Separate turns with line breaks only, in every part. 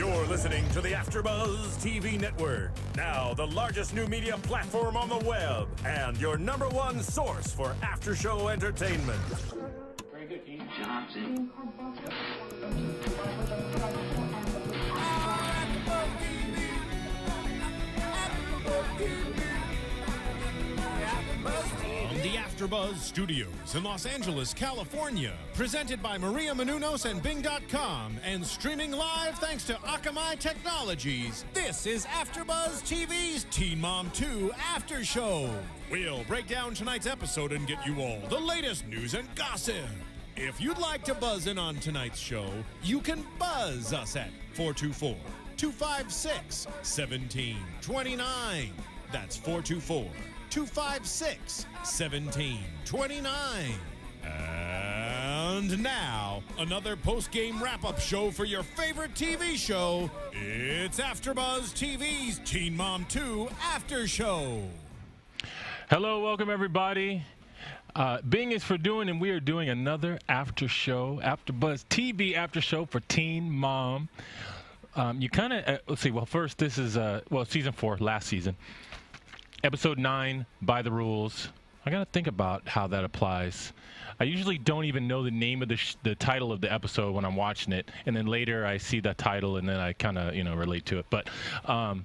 You're listening to the AFTERBUZZ TV Network, now the largest new media platform on the web, and your #1 source for after-show entertainment.
Very good, Dean Johnson.
From the AFTERBUZZ Studios in Los Angeles, California, presented by Maria Menounos and Bing.com, and streaming live thanks to Akamai Technologies, this is AFTERBUZZ TV's Teen Mom 2 After Show. We'll break down tonight's episode and get you all the latest news and gossip. If you'd like to buzz in on tonight's show, you can buzz us at 424-256-1729. That's 424-256-1729. And now, another post-game wrap-up show for your favorite TV show. It's AFTERBUZZ TV's Teen Mom 2 After Show.
Hello, welcome everybody. Bing is for doing, and we are doing another after show, AFTERBUZZ TV after show for Teen Mom. You kind of, let's see, well, first, this is, season 4, last season. Episode 9, By the Rules. I got to think about how that applies. I usually don't even know the name of the title of the episode when I'm watching it, and then later I see that title, and then I kind of, relate to it. But, I'm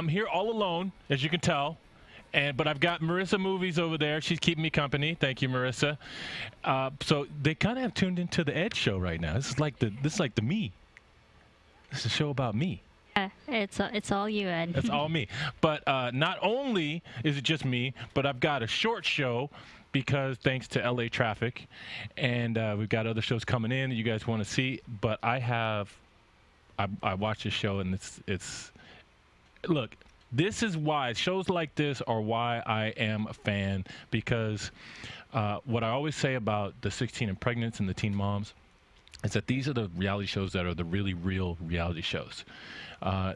here all alone, as you can tell. But I've got Marissa Movies over there. She's keeping me company. Thank you, Marissa. So they kind of have tuned into the Ed show right now. This is like the me. This is a show about me.
It's all you, Ed.
It's all me. But not only is it just me, but I've got a short show because thanks to LA traffic, and we've got other shows coming in that you guys want to see. But I watch this show, and it's look. This is why shows like this are why I am a fan, because what I always say about the 16 and Pregnant and the Teen Moms is that these are the reality shows that are the really real reality shows.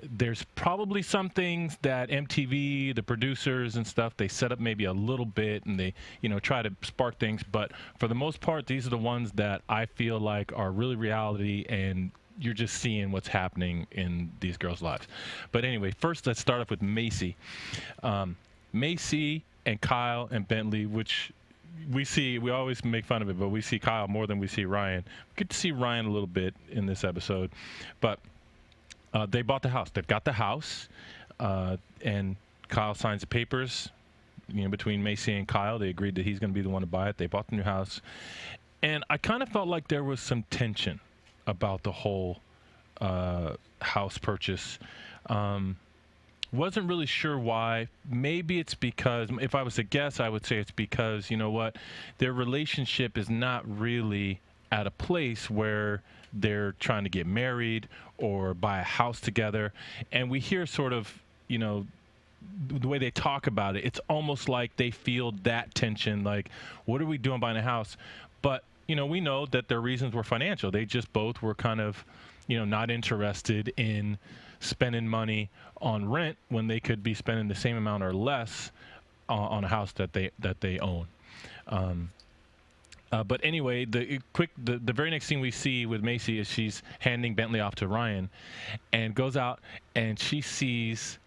There's probably some things that MTV, the producers and stuff, they set up maybe a little bit and they, try to spark things. But for the most part, these are the ones that I feel like are really reality, and you're just seeing what's happening in these girls' lives. But anyway, first let's start off with Maci. Maci and Kyle and Bentley, which we always make fun of it, but we see Kyle more than we see Ryan. We get to see Ryan a little bit in this episode. But they bought the house. They've got the house, and Kyle signs the papers. Between Maci and Kyle, they agreed that he's going to be the one to buy it. They bought the new house. And I kind of felt like there was some tension about the whole house purchase. Wasn't really sure why. Maybe it's because, if I was to guess, I would say it's because, their relationship is not really at a place where they're trying to get married or buy a house together. And we hear sort of, the way they talk about it, it's almost like they feel that tension, like, what are we doing buying a house? But we know that their reasons were financial. They just both were kind of, not interested in spending money on rent when they could be spending the same amount or less on a house that they own. But anyway, the very next thing we see with Maci is she's handing Bentley off to Ryan, and goes out and she sees.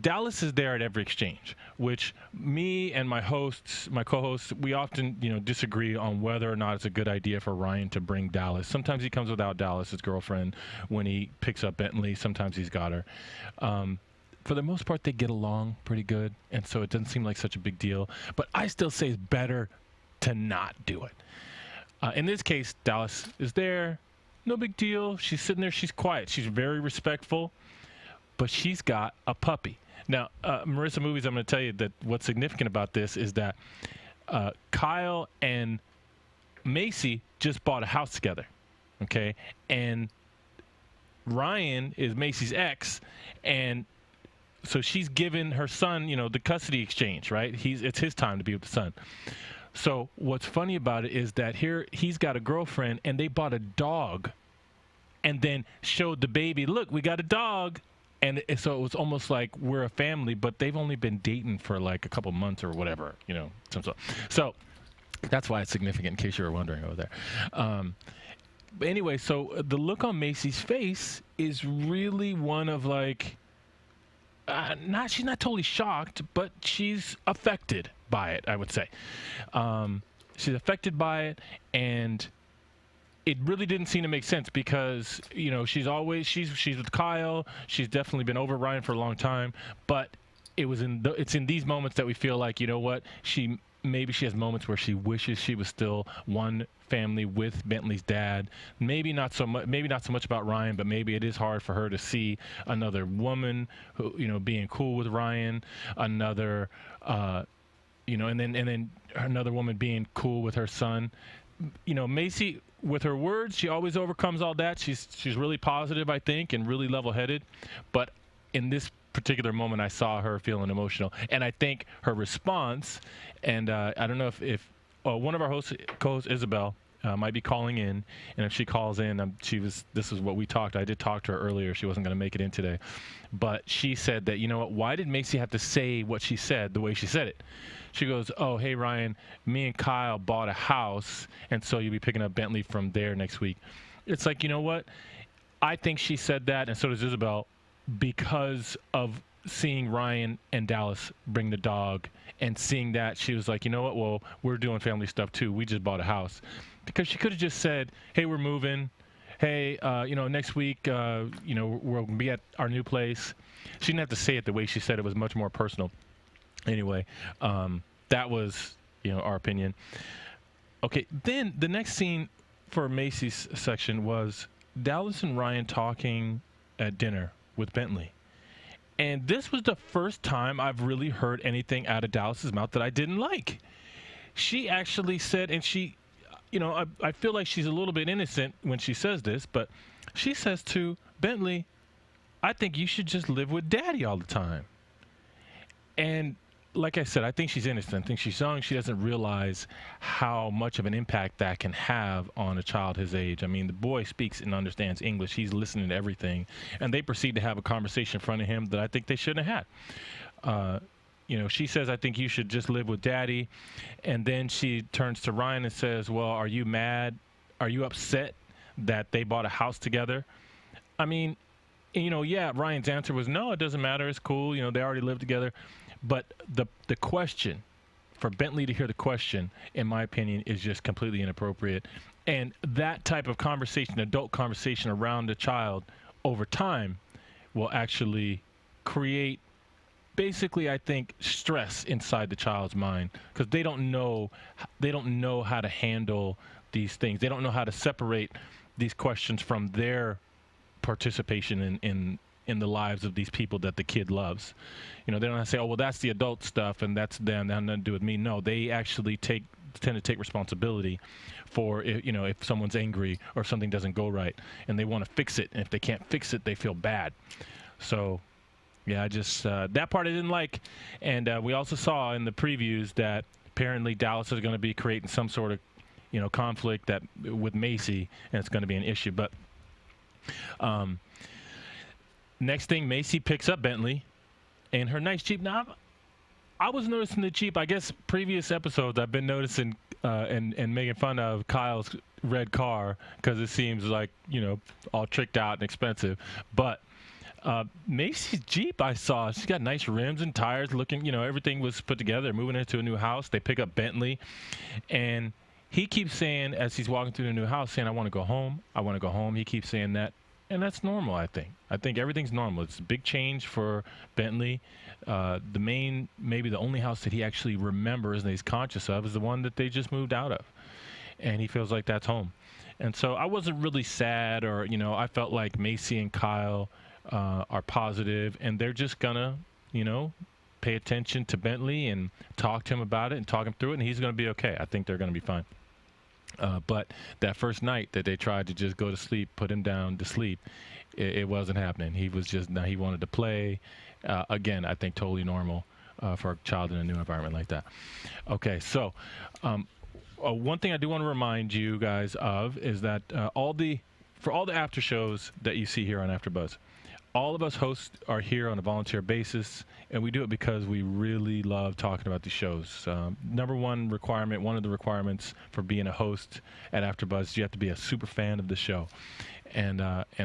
Dallas is there at every exchange, which me and my co-hosts, we often, disagree on whether or not it's a good idea for Ryan to bring Dallas. Sometimes he comes without Dallas, his girlfriend, when he picks up Bentley. Sometimes he's got her. For the most part, they get along pretty good, and so it doesn't seem like such a big deal. But I still say it's better to not do it. In this case, Dallas is there. No big deal. She's sitting there. She's quiet. She's very respectful. But she's got a puppy. Now, Marissa Movies, I'm going to tell you that what's significant about this is that Kyle and Maci just bought a house together, okay? And Ryan is Maci's ex, and so she's given her son, the custody exchange, right? It's his time to be with the son. So what's funny about it is that here he's got a girlfriend, and they bought a dog and then showed the baby, look, we got a dog. And so it was almost like we're a family, but they've only been dating for like a couple months or whatever, So that's why it's significant, in case you were wondering over there. But anyway, so the look on Maci's face is really one of like, she's not totally shocked, but she's affected by it, I would say. She's affected by it, and it really didn't seem to make sense because, she's with Kyle. She's definitely been over Ryan for a long time, but it's in these moments that we feel like, you know what, maybe she has moments where she wishes she was still one family with Bentley's dad. Maybe not so much about Ryan, but maybe it is hard for her to see another woman who, being cool with Ryan, another, and then another woman being cool with her son. Maci, with her words, she always overcomes all that. She's really positive, I think, and really level-headed. But in this particular moment, I saw her feeling emotional, and I think her response. And I don't know if one of our co-hosts, Isabel, might be calling in, and if she calls in, this is what we talked. I did talk to her earlier. She wasn't going to make it in today, but she said that, why did Maci have to say what she said the way she said it? She goes, "Oh, hey Ryan, me and Kyle bought a house, and so you'll be picking up Bentley from there next week." It's like, you know what? I think she said that, and so does Isabel, because of seeing Ryan and Dallas bring the dog, and seeing that, she was like, you know what? Well, we're doing family stuff too. We just bought a house. Because she could have just said, "Hey, we're moving. Hey, next week, we're going to be at our new place." She didn't have to say it the way she said it. Was much more personal. Anyway, that was, our opinion. Okay, then the next scene for Maci's section was Dallas and Ryan talking at dinner with Bentley. And this was the first time I've really heard anything out of Dallas's mouth that I didn't like. She actually said, and she, I feel like she's a little bit innocent when she says this, but she says to Bentley, "I think you should just live with Daddy all the time." And like I said, I think she's innocent. I think she's young. She doesn't realize how much of an impact that can have on a child his age. I mean, the boy speaks and understands English. He's listening to everything. And they proceed to have a conversation in front of him that I think they shouldn't have had. She says, "I think you should just live with Daddy." And then she turns to Ryan and says, "Well, are you mad? Are you upset that they bought a house together?" I mean, Ryan's answer was, "No, it doesn't matter. It's cool. They already live together." But the question, for Bentley to hear the question, in my opinion, is just completely inappropriate. And that type of conversation, adult conversation around a child over time, will actually create, basically, I think, stress inside the child's mind, because they don't know how to handle these things. They don't know how to separate these questions from their participation in the lives of these people that the kid loves. They don't have to say, "Oh, well, that's the adult stuff and that's them, that has nothing to do with me." No, they actually tend to take responsibility for, if someone's angry or if something doesn't go right, and they want to fix it. And if they can't fix it, they feel bad. So, yeah, I just that part I didn't like. And we also saw in the previews that apparently Dallas is going to be creating some sort of, conflict with Maci, and it's going to be an issue. But next thing, Maci picks up Bentley in her nice Jeep. Now, I was noticing the Jeep. I guess previous episodes I've been noticing and making fun of Kyle's red car because it seems like, all tricked out and expensive. But Maci's Jeep, I saw, she's got nice rims and tires, looking, everything was put together. They're moving into a new house. They pick up Bentley. And he keeps saying, as he's walking through the new house, saying, "I want to go home. I want to go home." He keeps saying that. And that's normal, I think. I think everything's normal. It's a big change for Bentley. Maybe the only house that he actually remembers and he's conscious of is the one that they just moved out of. And he feels like that's home. And so I wasn't really sad, or, I felt like Maci and Kyle are positive, and they're just going to, pay attention to Bentley and talk to him about it and talk him through it, and he's going to be okay. I think they're going to be fine. But that first night that they tried to just go to sleep, put him down to sleep, it wasn't happening. He wanted to play. Again, I think totally normal for a child in a new environment like that. Okay, so one thing I do want to remind you guys of is that for all the after shows that you see here on AfterBuzz, all of us hosts are here on a volunteer basis, and we do it because we really love talking about these shows. Number one requirement, one of the requirements for being a host at AfterBuzz, you have to be a super fan of the show. And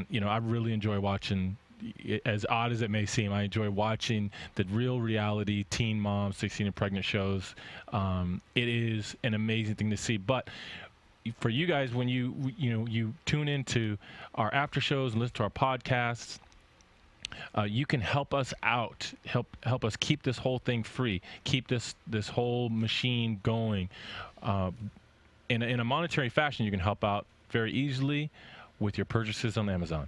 you know, I really enjoy watching, as odd as it may seem, I enjoy watching the real reality teen mom, 16 and pregnant shows. It is an amazing thing to see. But for you guys, when you tune into our after shows and listen to our podcasts, you can help us out, help us keep this whole thing free, keep this whole machine going. In a monetary fashion, you can help out very easily with your purchases on Amazon.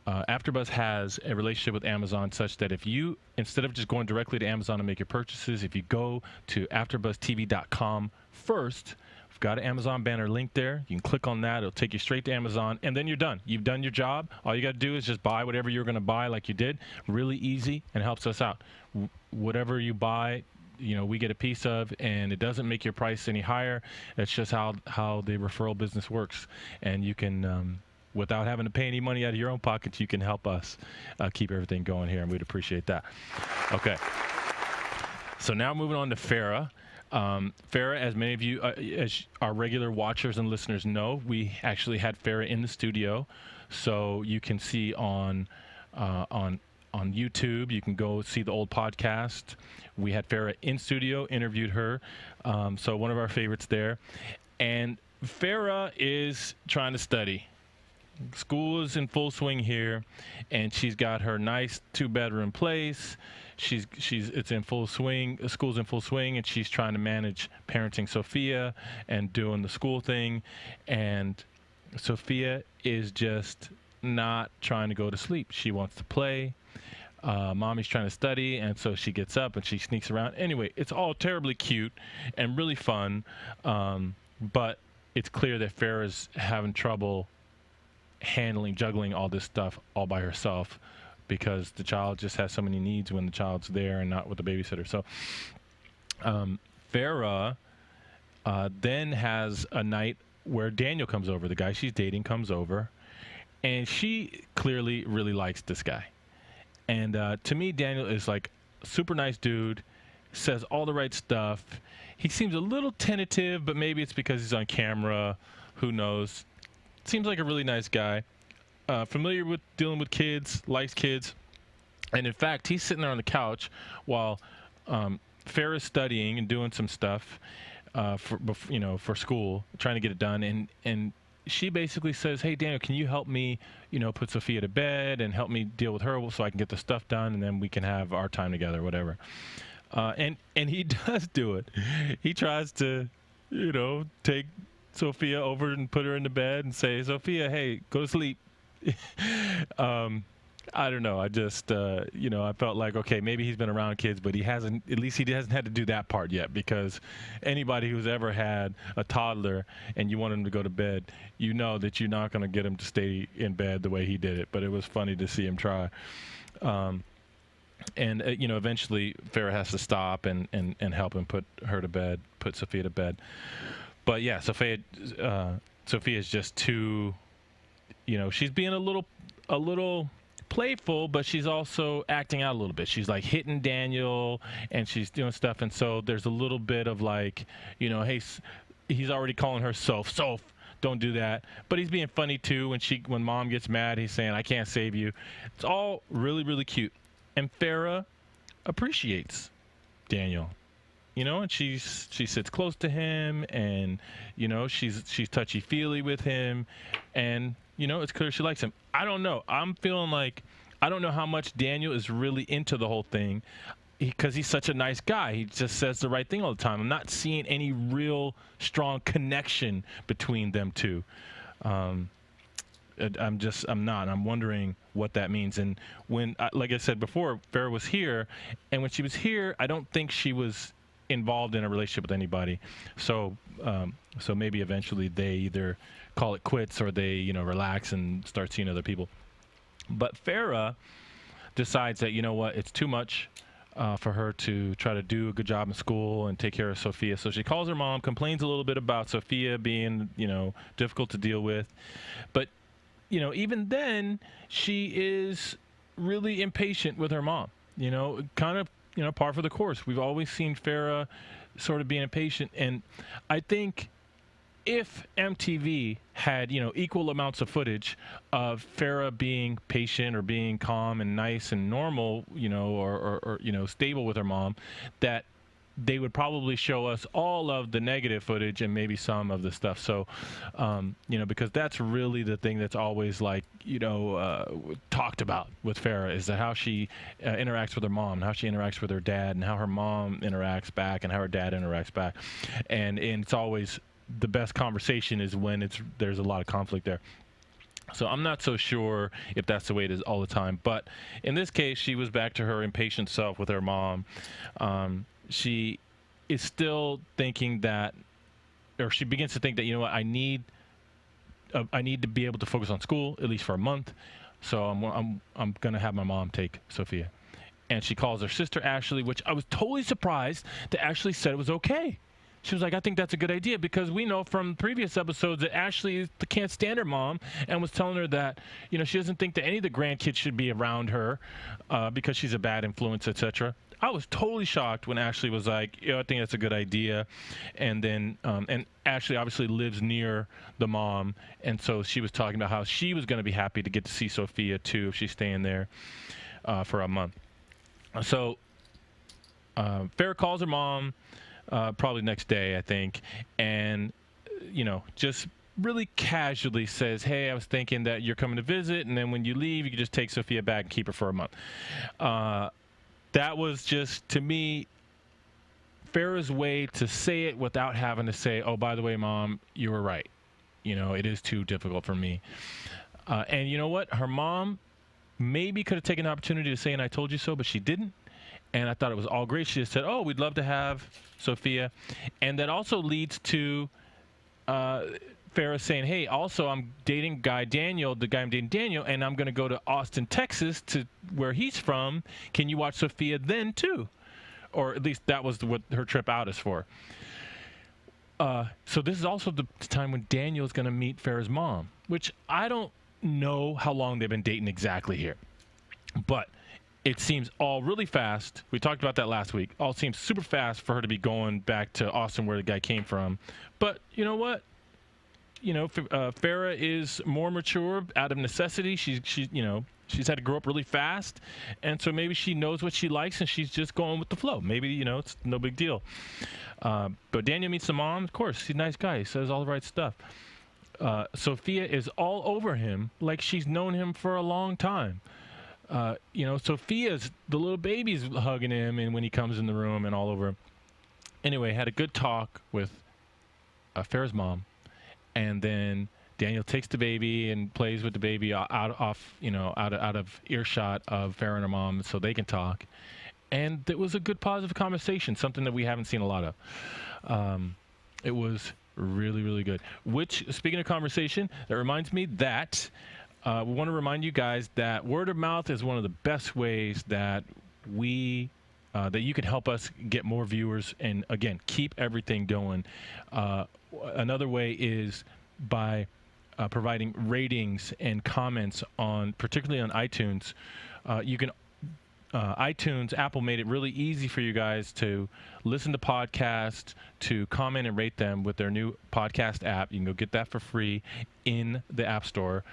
AfterBuzz has a relationship with Amazon such that if you, instead of just going directly to Amazon to make your purchases, if you go to AfterBuzzTV.com first, we've got an Amazon banner link there. You can click on that. It'll take you straight to Amazon, and then you're done. You've done your job. All you got to do is just buy whatever you're going to buy like you did. Really easy and helps us out. Whatever you buy, you know, we get a piece of, and it doesn't make your price any higher. That's just how the referral business works. And you can, without having to pay any money out of your own pocket, you can help us keep everything going here, and we'd appreciate that. Okay. So now moving on to Farrah. Farrah, as many of you, as our regular watchers and listeners know, we actually had Farrah in the studio. So you can see on YouTube, you can go see the old podcast. We had Farrah in studio, interviewed her. So one of our favorites there. And Farrah is trying to study. School is in full swing here, and she's got her nice 2-bedroom place. It's in full swing. School's in full swing, and she's trying to manage parenting Sophia and doing the school thing. And Sophia is just not trying to go to sleep. She wants to play. Mommy's trying to study, and so she gets up and she sneaks around. Anyway, it's all terribly cute and really fun, but it's clear that Farrah's having trouble juggling all this stuff all by herself, because the child just has so many needs when the child's there and not with the babysitter. So Farrah then has a night where Daniel comes over. The guy she's dating comes over, and she clearly really likes this guy. And to me, Daniel is like a super nice dude, says all the right stuff. He seems a little tentative, but maybe it's because he's on camera. Who knows? Seems like a really nice guy. Familiar with dealing with kids, likes kids. And in fact, he's sitting there on the couch while Farrah's studying and doing some stuff for school, trying to get it done. And she basically says, "Hey, Daniel, can you help me, put Sophia to bed and help me deal with her so I can get the stuff done, and then we can have our time together," whatever. And he does do it. He tries to, take Sophia over and put her in the bed and say, "Sophia, hey, go to sleep." I don't know. I just, I felt like, okay, maybe he's been around kids, but he hasn't had to do that part yet, because anybody who's ever had a toddler and you want him to go to bed, you know that you're not going to get him to stay in bed the way he did it. But it was funny to see him try. Eventually Farrah has to stop and help him put Sophia to bed. But yeah, Sophia is just too, she's being a little playful, but she's also acting out a little bit. She's like hitting Daniel, and she's doing stuff, and so there's a little bit of like, hey, he's already calling her Soph, don't do that. But he's being funny too. When Mom gets mad, he's saying, "I can't save you." It's all really, really cute, and Farrah appreciates Daniel. And she sits close to him, and she's touchy-feely with him, and it's clear she likes him. I don't know. I'm feeling like I don't know how much Daniel is really into the whole thing, because he's such a nice guy. He just says the right thing all the time. I'm not seeing any real strong connection between them two. I'm not. I'm wondering what that means. And when, like I said before, Farrah was here, and when she was here, I don't think she was involved in a relationship with anybody. So maybe eventually they either call it quits or they, relax and start seeing other people. But Farrah decides that, it's too much for her to try to do a good job in school and take care of Sophia. So she calls her mom, complains a little bit about Sophia being, difficult to deal with. But even then, she is really impatient with her mom. Kind of, par for the course. We've always seen Farrah sort of being impatient. And I think if MTV had, equal amounts of footage of Farrah being patient or being calm and nice and normal, or stable with her mom, that they would probably show us all of the negative footage and maybe some of the stuff. So, because that's really the thing that's always talked about with Farrah, is that how she interacts with her mom, how she interacts with her dad, and how her mom interacts back and how her dad interacts back. And it's always the best conversation is when there's a lot of conflict there. So I'm not so sure if that's the way it is all the time. But in this case, she was back to her impatient self with her mom. She is still thinking that, or she begins to think that, I need to be able to focus on school at least for a month. So I'm gonna have my mom take Sophia, and she calls her sister Ashley, which I was totally surprised that Ashley said it was okay. She was like, I think that's a good idea, because we know from previous episodes that Ashley can't stand her mom and was telling her that, she doesn't think that any of the grandkids should be around her because she's a bad influence, etc. I was totally shocked when Ashley was like, I think that's a good idea. And then, and Ashley obviously lives near the mom. And so she was talking about how she was going to be happy to get to see Sophia too if she's staying there for a month. So Farrah calls her mom probably next day, I think. And, just really casually says, hey, I was thinking that you're coming to visit. And then when you leave, you can just take Sophia back and keep her for a month. That was just, to me, Farrah's way to say it without having to say, oh, by the way, Mom, you were right. It is too difficult for me. And you know what? Her mom maybe could have taken an opportunity to say, and I told you so, but she didn't. And I thought it was all great. She just said, oh, we'd love to have Sophia. And that also leads to Farrah saying, hey, also, I'm dating the guy I'm dating Daniel, and I'm going to go to Austin, Texas, to where he's from. Can you watch Sophia then, too? Or at least that was what her trip out is for. So this is also the time when Daniel's going to meet Farrah's mom, which I don't know how long they've been dating exactly here. But it seems all really fast. We talked about that last week. All seems super fast for her to be going back to Austin where the guy came from. But you know what? Farrah is more mature out of necessity. She's had to grow up really fast, and so maybe she knows what she likes, and she's just going with the flow. Maybe it's no big deal. But Daniel meets the mom. Of course, he's a nice guy. He says all the right stuff. Sophia is all over him like she's known him for a long time. Sophia's the little baby's hugging him, and when he comes in the room and all over him. Anyway, had a good talk with Farrah's mom. And then Daniel takes the baby and plays with the baby out of earshot of Farrah and her mom, so they can talk. And it was a good, positive conversation, something that we haven't seen a lot of. It was really, really good. Which, speaking of conversation, that reminds me that we want to remind you guys that word of mouth is one of the best ways that that you can help us get more viewers and, again, keep everything going. Another way is by providing ratings and comments particularly on iTunes. iTunes, Apple made it really easy for you guys to listen to podcasts, to comment and rate them with their new podcast app. You can go get that for free in the App Store.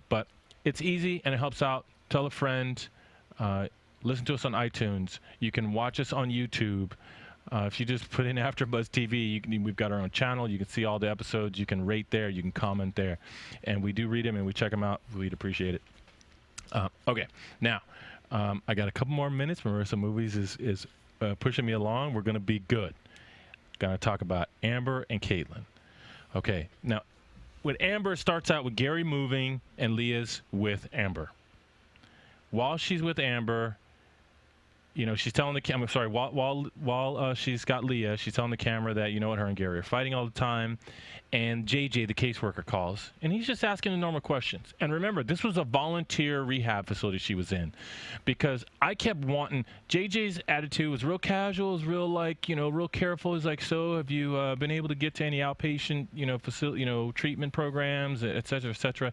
But it's easy and it helps out. Tell a friend. Listen to us on iTunes. You can watch us on YouTube. If you just put in AfterBuzz TV, we've got our own channel. You can see all the episodes. You can rate there. You can comment there. And we do read them and we check them out. We'd appreciate it. Okay. Now, I got a couple more minutes. Marissa Movies is pushing me along. We're going to be good. Going to talk about Amber and Catelynn. Okay. Now, with Amber, it starts out with Gary moving and Leah's with Amber. While she's with Amber, she's telling the camera. Sorry, while she's got Leah, she's telling the camera that her and Gary are fighting all the time. And JJ, the caseworker, calls, and he's just asking the normal questions. And remember, this was a volunteer rehab facility she was in, because I kept wanting. JJ's attitude was real casual, was real real careful. He's like, so have you been able to get to any outpatient, facility, treatment programs, et cetera, et cetera?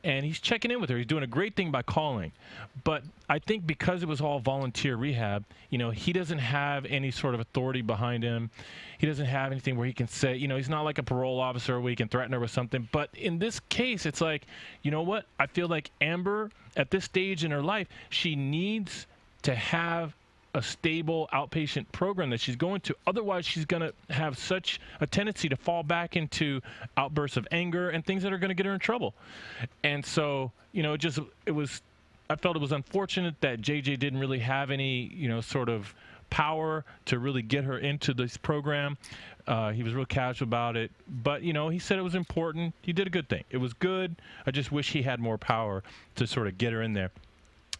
And he's checking in with her. He's doing a great thing by calling, but I think because it was all volunteer rehab, he doesn't have any sort of authority behind him. He doesn't have anything where he can say, he's not like a parole officer where he can threaten her with something. But in this case, it's like, you know what? I feel like Amber, at this stage in her life, she needs to have a stable outpatient program that she's going to. Otherwise, she's going to have such a tendency to fall back into outbursts of anger and things that are going to get her in trouble. And so, I felt it was unfortunate that JJ didn't really have any, sort of power to really get her into this program. He was real casual about it, but he said it was important. He did a good thing. It was good. I just wish he had more power to sort of get her in there,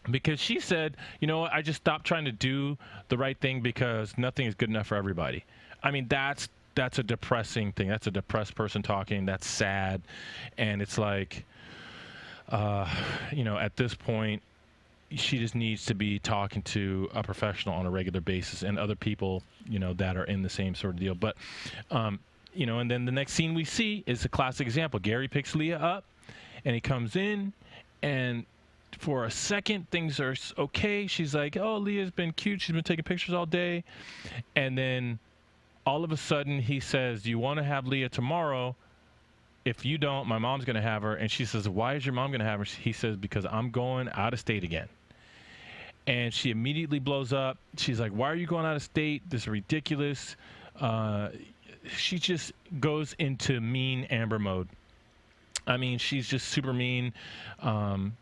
because she said, I just stopped trying to do the right thing because nothing is good enough for everybody. I mean, that's a depressing thing. That's a depressed person talking. That's sad. And it's like, at this point, she just needs to be talking to a professional on a regular basis, and other people, that are in the same sort of deal. But, and then the next scene we see is a classic example. Gary picks Leah up, and he comes in, and for a second, things are okay. She's like, oh, Leah's been cute. She's been taking pictures all day. And then all of a sudden, he says, do you want to have Leah tomorrow? If you don't, my mom's going to have her. And she says, why is your mom going to have her? He says, because I'm going out of state again. And she immediately blows up. She's like, why are you going out of state? This is ridiculous. She just goes into mean Amber mode. I mean, she's just super mean. When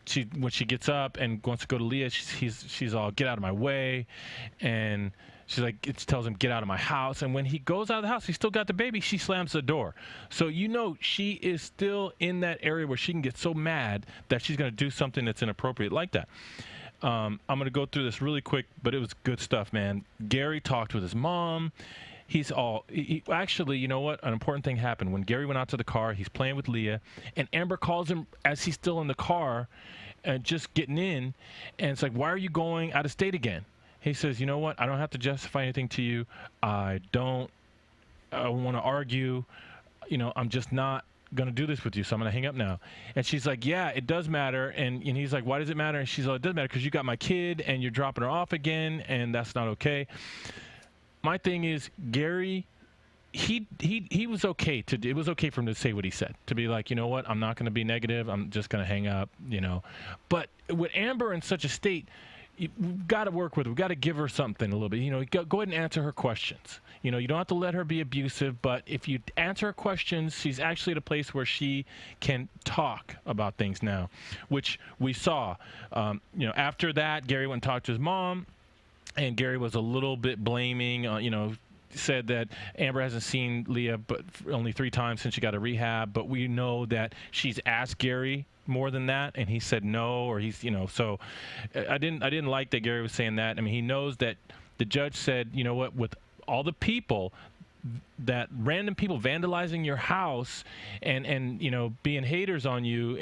she gets up and wants to go to Leah, she's all, get out of my way. And she's like, it tells him, get out of my house. And when he goes out of the house, he's still got the baby. She slams the door. So, she is still in that area where she can get so mad that she's going to do something that's inappropriate like that. I'm going to go through this really quick, but it was good stuff, man. Gary talked with his mom. Actually, you know what? An important thing happened. When Gary went out to the car, he's playing with Leah, and Amber calls him as he's still in the car and just getting in. And it's like, why are you going out of state again? He says, you know what? I don't have to justify anything to you. I want to argue. I'm just not going to do this with you, so I'm going to hang up now. And she's like, yeah, it does matter. And he's like, why does it matter? And she's like, it does matter because you got my kid and you're dropping her off again, and that's not okay. My thing is, Gary, he was okay it was okay for him to say what he said, to be like, you know what, I'm not going to be negative, I'm just going to hang up, But with Amber in such a state, we've got to work with her. We've got to give her something a little bit. Go ahead and answer her questions. You don't have to let her be abusive, but if you answer her questions, she's actually at a place where she can talk about things now, which we saw. After that, Gary went and talked to his mom, and Gary was a little bit blaming, said that Amber hasn't seen Leah but only 3 times since she got a rehab, but we know that she's asked Gary more than that, and he said no, or he's, so I didn't like that Gary was saying that. I mean, he knows that the judge said, you know what, with all the people, that random people vandalizing your house and being haters on you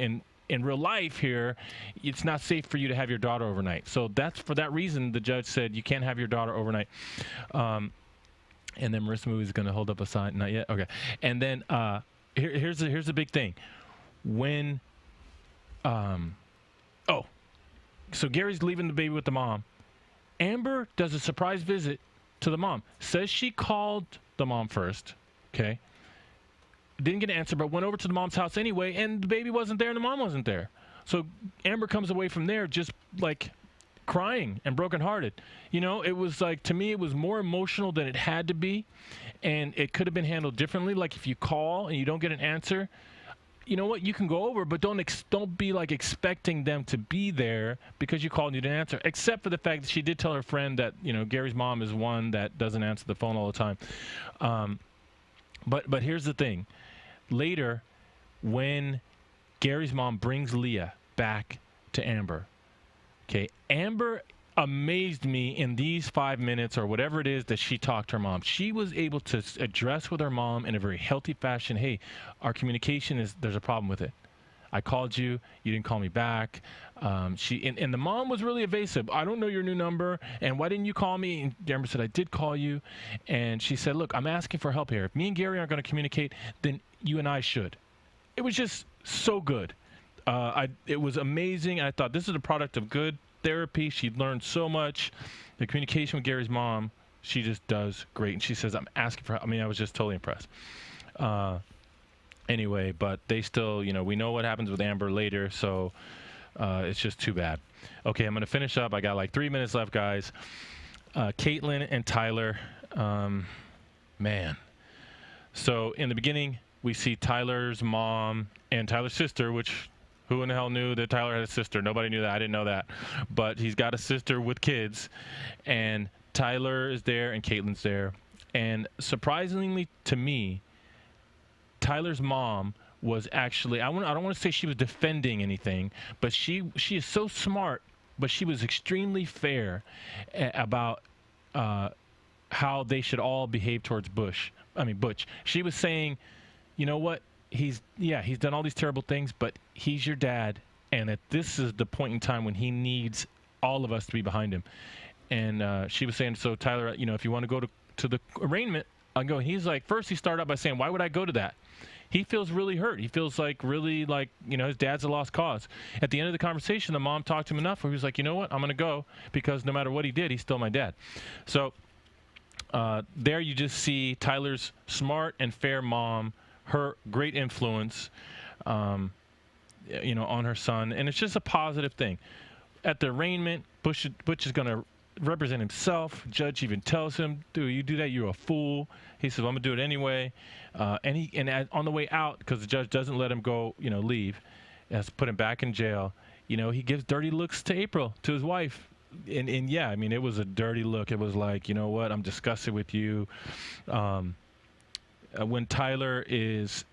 in real life here, it's not safe for you to have your daughter overnight. So that's for that reason the judge said you can't have your daughter overnight. And then Marissa Movie is going to hold up a sign. Not yet. Okay. And then here's the big thing. When so Gary's leaving the baby with the mom. Amber does a surprise visit to the mom. Says she called the mom first. Okay. Didn't get an answer, but went over to the mom's house anyway, and the baby wasn't there and the mom wasn't there. So Amber comes away from there just like crying and brokenhearted. It was like, to me, it was more emotional than it had to be, and it could have been handled differently. Like, if you call and you don't get an answer, you know what, you can go over, but don't be like expecting them to be there because you called and you didn't answer, except for the fact that she did tell her friend that, Gary's mom is one that doesn't answer the phone all the time. But here's the thing. Later, when Gary's mom brings Leah back to Amber, okay, Amber amazed me in these 5 minutes or whatever it is that she talked to her mom. She was able to address with her mom in a very healthy fashion. Hey, our communication there's a problem with it. I called you, you didn't call me back. And the mom was really evasive. I don't know your new number, and why didn't you call me? And Amber said, I did call you. And she said, look, I'm asking for help here. If me and Gary aren't going to communicate, then you and I should. It was just so good. It was amazing. I thought this is a product of good therapy. She learned so much. The communication with Gary's mom, she just does great. And she says, I'm asking for help. I mean, I was just totally impressed. Anyway, but they still, we know what happens with Amber later, so it's just too bad. Okay, I'm going to finish up. I got like 3 minutes left, guys. Catelynn and Tyler, man. So in the beginning, we see Tyler's mom and Tyler's sister, which who in the hell knew that Tyler had a sister? Nobody knew that. I didn't know that. But he's got a sister with kids, and Tyler is there and Catelynn's there. And surprisingly to me, Tyler's mom was actually, I don't want to say she was defending anything, but she is so smart, but she was extremely fair about how they should all behave towards Butch. She was saying, you know what? He's done all these terrible things, but he's your dad, and that this is the point in time when he needs all of us to be behind him. And she was saying, so Tyler, if you want to go to the arraignment, I'll go. He's like, first he started out by saying, why would I go to that? He feels really hurt. He feels really like, his dad's a lost cause. At the end of the conversation, the mom talked to him enough where he was like, you know what? I'm going to go because no matter what he did, he's still my dad. So there you just see Tyler's smart and fair mom, her great influence, on her son. And it's just a positive thing. At the arraignment, Butch is going to represent himself. Judge even tells him, dude, you do that, you're a fool. He says, well, I'm gonna do it anyway. And on the way out, because the judge doesn't let him go, leave, has to put him back in jail. He gives dirty looks to April, to his wife. And yeah, I mean, it was a dirty look. It was like, you know what, I'm disgusted with you. When Tyler is,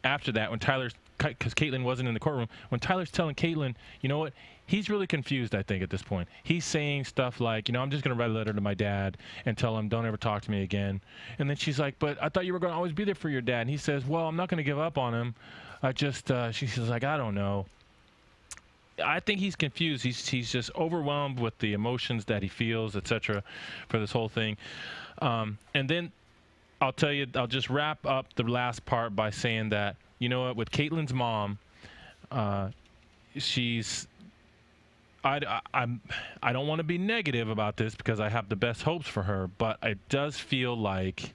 after that, because Catelynn wasn't in the courtroom, when Tyler's telling Catelynn, you know what, he's really confused, I think, at this point. He's saying stuff like, I'm just going to write a letter to my dad and tell him, don't ever talk to me again. And then she's like, but I thought you were going to always be there for your dad. And he says, well, I'm not going to give up on him. She says, like, I don't know. I think he's confused. He's just overwhelmed with the emotions that he feels, etc., for this whole thing. And then I'll tell you, I'll just wrap up the last part by saying that, you know what, with Catelynn's mom, she's... I don't want to be negative about this because I have the best hopes for her, but it does feel like,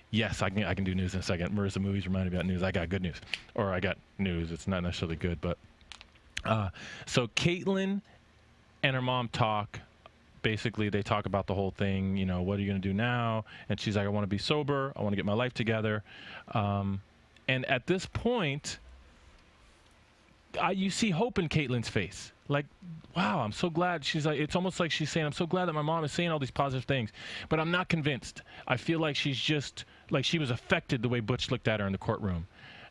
yes, I can do news in a second. Marissa Movies reminded me about news. I got good news, or I got news. It's not necessarily good, but so Catelynn and her mom talk. Basically, they talk about the whole thing. What are you going to do now? And she's like, I want to be sober. I want to get my life together. And at this point, you see hope in Catelynn's face. Like, wow, I'm so glad. She's like, it's almost like she's saying, I'm so glad that my mom is saying all these positive things, but I'm not convinced. I feel like she's just, like she was affected the way Butch looked at her in the courtroom.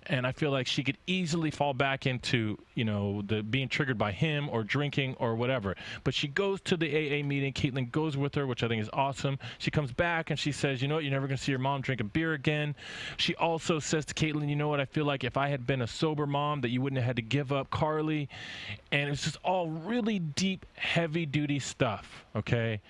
And I feel like she could easily fall back into, the being triggered by him or drinking or whatever. But she goes to the AA meeting. Catelynn goes with her, which I think is awesome. She comes back and she says, you know what, you're never going to see your mom drink a beer again. She also says to Catelynn, you know what, I feel like if I had been a sober mom that you wouldn't have had to give up Carly. And it's just all really deep, heavy-duty stuff, okay?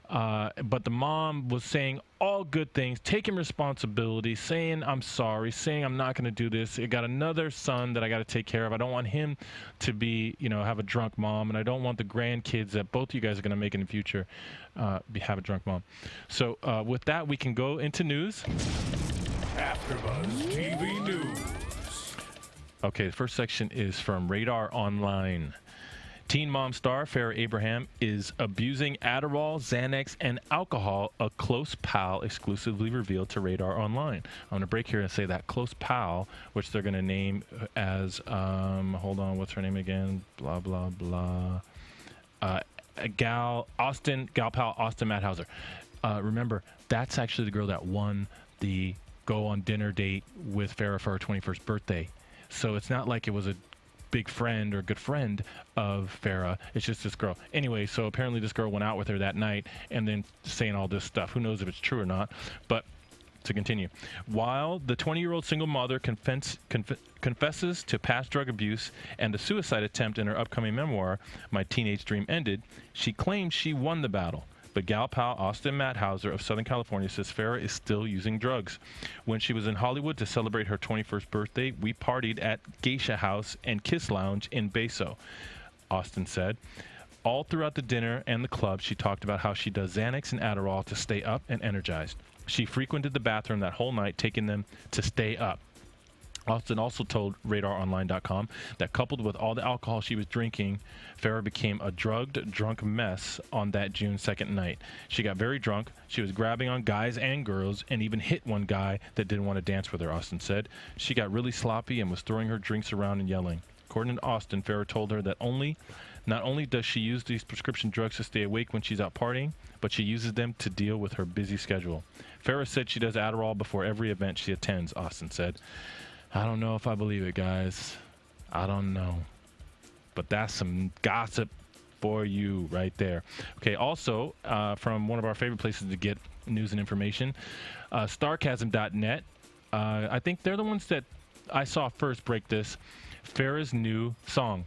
But the mom was saying all good things, taking responsibility, saying I'm sorry, saying I'm not going to do this. I got another son that I got to take care of. I don't want him to be, have a drunk mom, and I don't want the grandkids that both of you guys are going to make in the future have a drunk mom. So with that, we can go into news.
AfterBuzz TV News.
Okay, the first section is from Radar Online. Teen Mom star Farrah Abraham is abusing Adderall, Xanax, and alcohol, a close pal exclusively revealed to Radar Online. I'm going to break here and say that close pal, which they're going to name as, hold on, what's her name again? Blah, blah, blah. Gal pal Austin Madhauser. Remember, that's actually the girl that won the go on dinner date with Farrah for her 21st birthday. So it's not like it was a big friend or good friend of Farrah. It's just this girl. Anyway, so apparently this girl went out with her that night and then saying all this stuff. Who knows if it's true or not? But to continue, while the 20-year-old single mother confesses to past drug abuse and a suicide attempt in her upcoming memoir, My Teenage Dream Ended, she claims she won the battle. But gal pal Austin Matthauser of Southern California says Farrah is still using drugs. When she was in Hollywood to celebrate her 21st birthday, we partied at Geisha House and Kiss Lounge in Beso, Austin said. All throughout the dinner and the club, she talked about how she does Xanax and Adderall to stay up and energized. She frequented the bathroom that whole night, taking them to stay up. Austin also told RadarOnline.com that coupled with all the alcohol she was drinking, Farrah became a drugged, drunk mess on that June 2nd night. She got very drunk. She was grabbing on guys and girls and even hit one guy that didn't want to dance with her, Austin said. She got really sloppy and was throwing her drinks around and yelling. According to Austin, Farrah told her that not only does she use these prescription drugs to stay awake when she's out partying, but she uses them to deal with her busy schedule. Farrah said she does Adderall before every event she attends, Austin said. I don't know if I believe it, guys. I don't know. But that's some gossip for you right there. Okay, also, from one of our favorite places to get news and information, Starcasm.net. I think they're the ones that I saw first break this. Farrah's new song.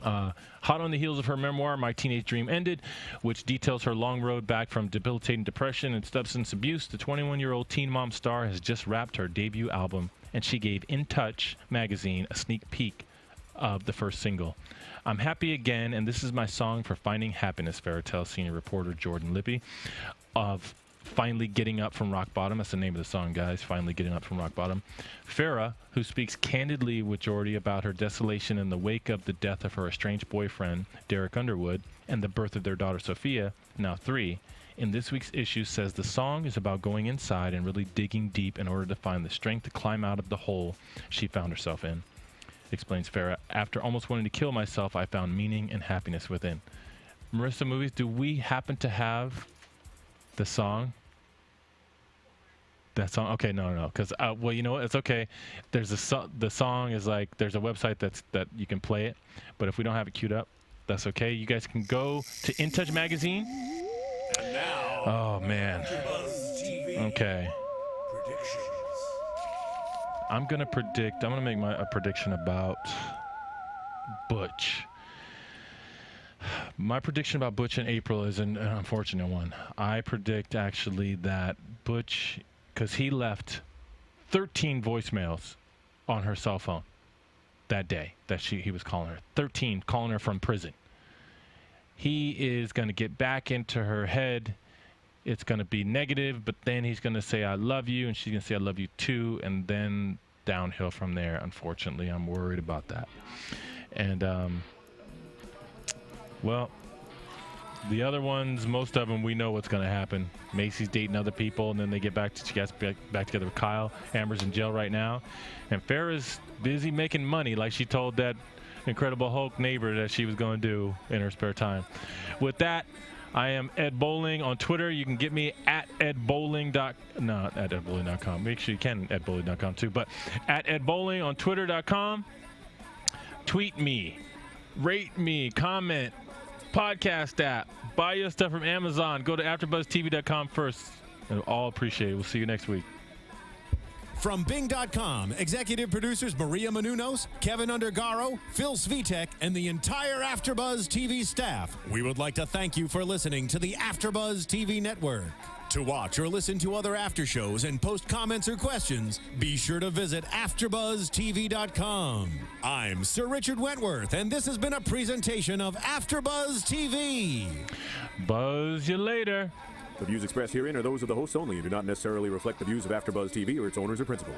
Hot on the heels of her memoir, My Teenage Dream Ended, which details her long road back from debilitating depression and substance abuse, the 21-year-old Teen Mom star has just wrapped her debut album, and she gave In Touch magazine a sneak peek of the first single. I'm happy again, and this is my song for finding happiness, Farrah tells senior reporter Jordan Lippy of Finally Getting Up from Rock Bottom. That's the name of the song, guys. Finally Getting Up from Rock Bottom. Farrah, who speaks candidly with Jordy about her desolation in the wake of the death of her estranged boyfriend, Derek Underwood, and the birth of their daughter, Sophia, now 3, in this week's issue says the song is about going inside and really digging deep in order to find the strength to climb out of the hole she found herself in. Explains Farrah, after almost wanting to kill myself, I found meaning and happiness within. Marissa Movies, do we happen to have the song? That song? Okay, no. Because, well, you know what? It's okay. There's the song is like, there's a website that you can play it. But if we don't have it queued up, that's okay. You guys can go to In Touch magazine.
And now,
oh, man.
AfterBuzz TV
Okay.
predictions.
I'm going to make a prediction about Butch. My prediction about Butch in April is an unfortunate one. I predict actually that Butch, because he left 13 voicemails on her cell phone that day that he was calling her. 13, calling her from prison. He is going to get back into her head. It's going to be negative, but then he's going to say, I love you, and she's going to say, I love you too, and then downhill from there. Unfortunately, I'm worried about that. And, well, the other ones, most of them, we know what's going to happen. Maci's dating other people, and then they get she gets back together with Kyle. Amber's in jail right now. And Farrah's busy making money like she told that Incredible Hulk neighbor that she was going to do in her spare time. With that, I am Ed Bowling on Twitter. You can get me at edbowling.com. Not at edbowling.com. Make sure you can at edbowling.com too. But at edbowling on twitter.com. Tweet me. Rate me. Comment. Podcast app. Buy your stuff from Amazon. Go to AfterBuzzTV.com first. I'll all appreciate it. We'll see you next week.
From Bing.com, executive producers Maria Menounos, Kevin Undergaro, Phil Svitek, and the entire AfterBuzz TV staff, we would like to thank you for listening to the AfterBuzz TV network. To watch or listen to other after shows and post comments or questions, be sure to visit AfterBuzzTV.com. I'm Sir Richard Wentworth, and this has been a presentation of AfterBuzz TV.
Buzz you later.
The views expressed herein are those of the hosts only and do not necessarily reflect the views of AfterBuzz TV or its owners or principals.